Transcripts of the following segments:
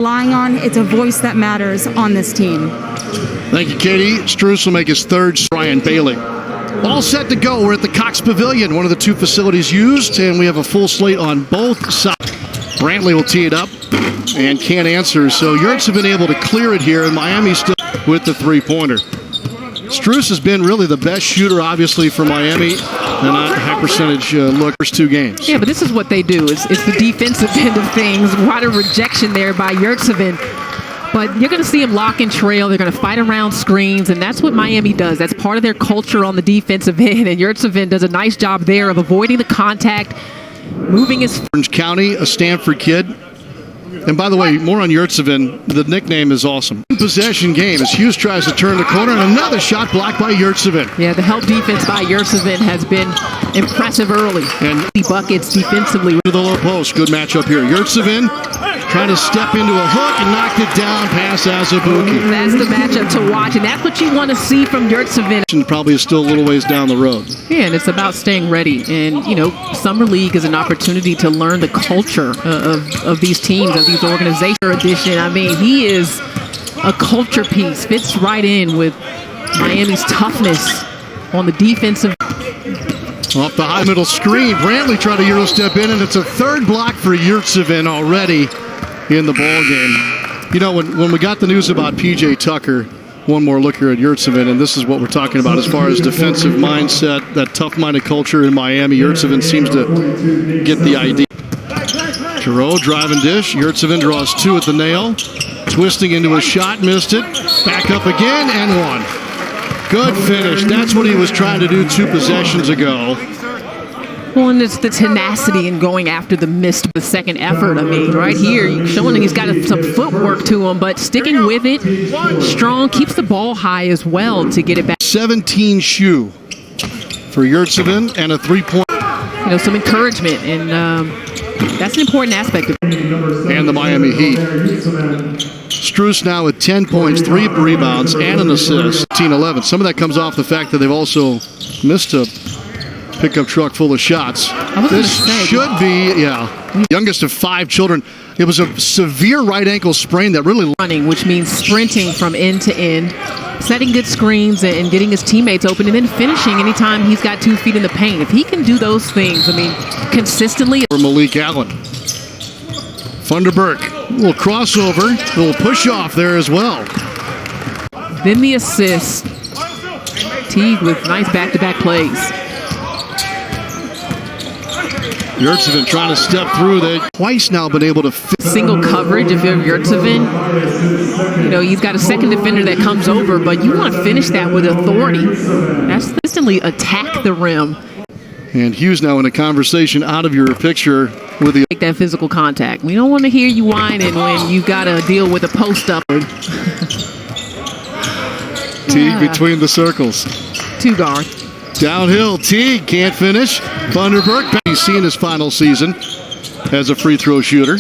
relying on. It's a voice that matters on this team. Thank you, Katie. Strus will make his third. Ryan Bailey. All set to go. We're at the Cox Pavilion, one of the two facilities used, and we have a full slate on both sides. Brantley will tee it up and can't answer, so Yurtseven able to clear it here, and Miami still with the three-pointer. Strus has been really the best shooter, obviously, for Miami, and a high percentage look first two games. Yeah, but this is what they do. It's the defensive end of things. What a rejection there by Yurtseven. But you're going to see them lock and trail. They're going to fight around screens, and that's what Miami does. That's part of their culture on the defensive end, and Yurtseven does a nice job there of avoiding the contact, moving his... Orange County, a Stanford kid. And by the way, more on Yurtseven, the nickname is awesome. Possession game as Hughes tries to turn the corner, and another shot blocked by Yurtseven. Yeah, the help defense by Yurtseven has been impressive early. And buckets defensively. To the low post, good matchup here. Yurtseven trying to step into a hook and knocked it down past Azubuike. That's the matchup to watch, and that's what you want to see from Yurtseven. Probably is still a little ways down the road. Yeah, and it's about staying ready. And, you know, Summer League is an opportunity to learn the culture of these teams, of these organizations. Edition. I mean, he is a culture piece. Fits right in with Miami's toughness on the defensive. Off the high middle screen, Brantley tried to Euro step in, and it's a third block for Yurtseven already in the ball game. You know, when we got the news about P.J. Tucker, one more look here at Yurtseven, and this is what we're talking about as far as defensive mindset, that tough-minded culture in Miami. Yurtseven seems to get the idea. Giroux driving dish. Yurtseven draws two at the nail. Twisting into a shot, missed it. Back up again, and one. Good finish. That's what he was trying to do 2 possessions ago. Well, and it's the tenacity in going after the missed the second effort. I mean, right here, showing that he's got some footwork to him, but sticking with it, strong, keeps the ball high as well to get it back. 17 shoe for Yurtseven and a 3-point. You know, some encouragement, and that's an important aspect of it. And the Miami Heat. Strus now with 10 points, 3 rebounds, and an assist. 10-11. Some of that comes off the fact that they've also missed a pickup truck full of shots. This should be, youngest of 5 children. It was a severe right ankle sprain that really... Running, which means sprinting from end to end, setting good screens and getting his teammates open, and then finishing anytime he's got 2 feet in the paint. If he can do those things, I mean, consistently... For Malik Allen. Funderburk, a little crossover, a little push off there as well. Then the assist. Teague with nice back-to-back plays. Yurtseven trying to step through. They twice now been able to fit. Single coverage if you're Yurtseven. You know, he's got a second defender that comes over, but you want to finish that with authority. That's consistently attack the rim. And Hughes now in a conversation out of your picture with the... Make that physical contact. We don't want to hear you whining when you got to deal with a post-up. Teague between the circles. 2 guard. Downhill, Teague can't finish. Funderburk, he's seen his final season as a free throw shooter.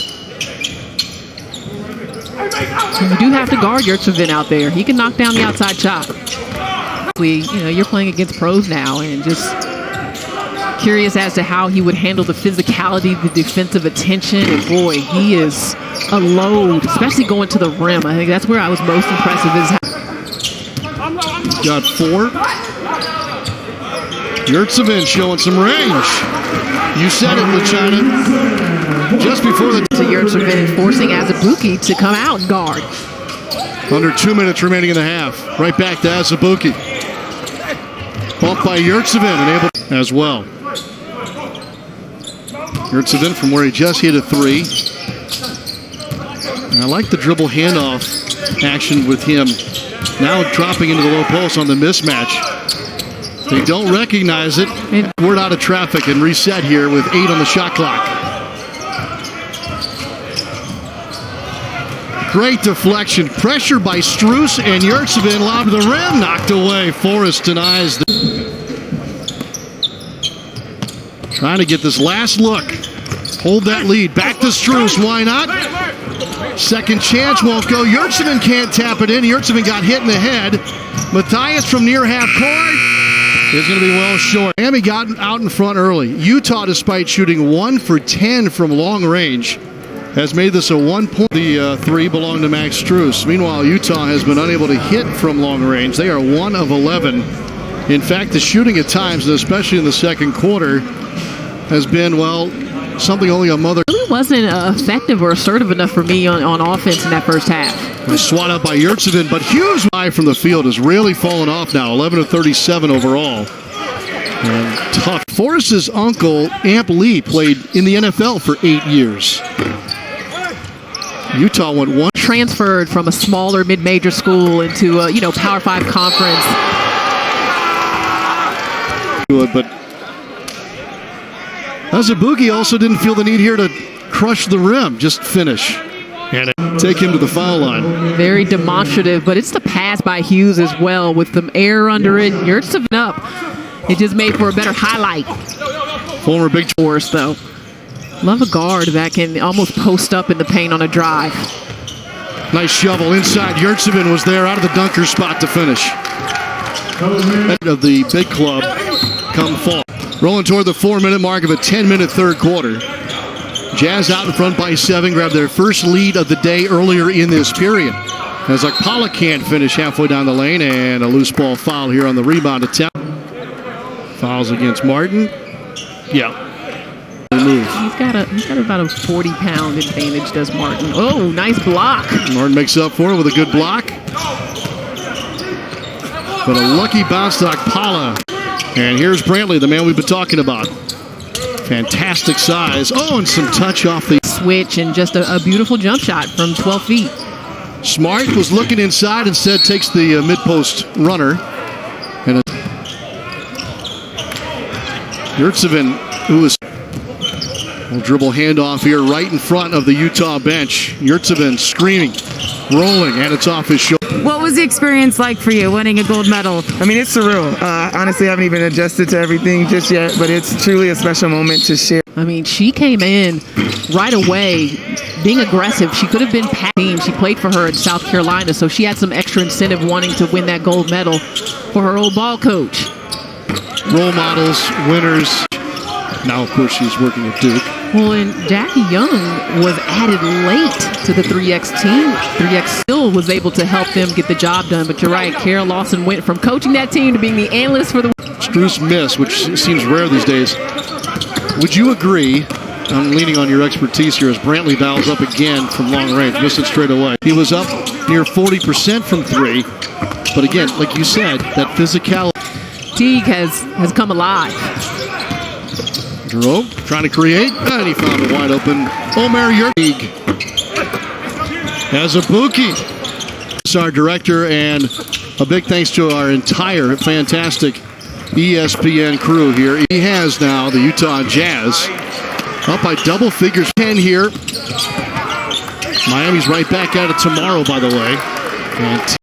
You do have to guard Yurtseven out there. He can knock down the outside shot. You know, you're playing against pros now, and just curious as to how he would handle the physicality, the defensive attention. And boy, he is a load, especially going to the rim. I think that's where I was most impressive. He's got 4. Yurtseven showing some range. You said it, LaChina. Just before the... To Yurtseven forcing Azubuike to come out and guard. Under 2 minutes remaining in the half. Right back to Azubuike. Off by Yurtseven and able to... as well. Yurtseven from where he just hit a 3. And I like the dribble handoff action with him. Now dropping into the low post on the mismatch. They don't recognize it. We're out of traffic and reset here with 8 on the shot clock. Great deflection. Pressure by Strus and Yurtseven. Lob to the rim. Knocked away. Forrest denies. Trying to get this last look. Hold that lead. Back to Strus. Why not? Second chance won't go. Yurtseven can't tap it in. Yurtseven got hit in the head. Matthias from near half court is going to be well short. Miami got out in front early. Utah, despite shooting 1 for 10 from long range, has made this a 1 point. The three belong to Max Strus. Meanwhile, Utah has been unable to hit from long range. They are 1 of 11. In fact, the shooting at times, and especially in the second quarter, has been, well, something only a mother. It really wasn't effective or assertive enough for me on offense in that first half. A swat up by Yurtseven, but Hughes from the field has really fallen off now. 11 of 37 overall. And tough. Forrest's uncle, Amp Lee, played in the NFL for 8 years. Utah went one. Transferred from a smaller mid-major school into a Power 5 conference. But Azubuike also didn't feel the need here to crush the rim, just finish and take him to the foul line. Very demonstrative, but it's the pass by Hughes as well with some air under it. Yurtseven up. It just made for a better highlight. Former Big Force, though. Love a guard that can almost post up in the paint on a drive. Nice shovel inside. Yurtseven was there out of the dunker spot to finish. Of the big club come fall. Rolling toward the 4-minute mark of a 10-minute third quarter. Jazz out in front by 7, grabbed their first lead of the day earlier in this period. As Akpala can't finish halfway down the lane, and a loose ball foul here on the rebound attempt. Fouls against Martin. Yeah. He's got about a 40-pound advantage, does Martin. Oh, nice block. Martin makes up for it with a good block. But a lucky bounce to Akpala. And here's Brantley, the man we've been talking about. Fantastic size. Oh, and some touch off the switch, and just a beautiful jump shot from 12 feet. Smart was looking inside, instead takes the mid-post runner. And Yurtseven, who is will dribble handoff here right in front of the Utah bench. Yurtseven screaming, rolling, and it's off his shoulder. What was the experience like for you winning a gold medal? I mean, it's surreal. Honestly, I haven't even adjusted to everything just yet, but it's truly a special moment to share. I mean, she came in right away being aggressive. She could have been team. She played for her in South Carolina, so she had some extra incentive wanting to win that gold medal for her old ball coach. Role models, winners. Now, of course, she's working at Duke. Well, and Jackie Young was added late to the 3X team. 3X still was able to help them get the job done. But you're right, Carol Lawson went from coaching that team to being the analyst for the... Strus miss, which seems rare these days. Would you agree, I'm leaning on your expertise here, as Brantley dials up again from long range, missed it straight away. He was up near 40% from 3. But again, like you said, that physicality. Teague has come alive. Jerome trying to create, and he found it wide open. Ömer Yurtseven as a Azubuike. It's our director, and a big thanks to our entire fantastic ESPN crew here. He has now the Utah Jazz up by double figures. 10 here. Miami's right back at it tomorrow, by the way. And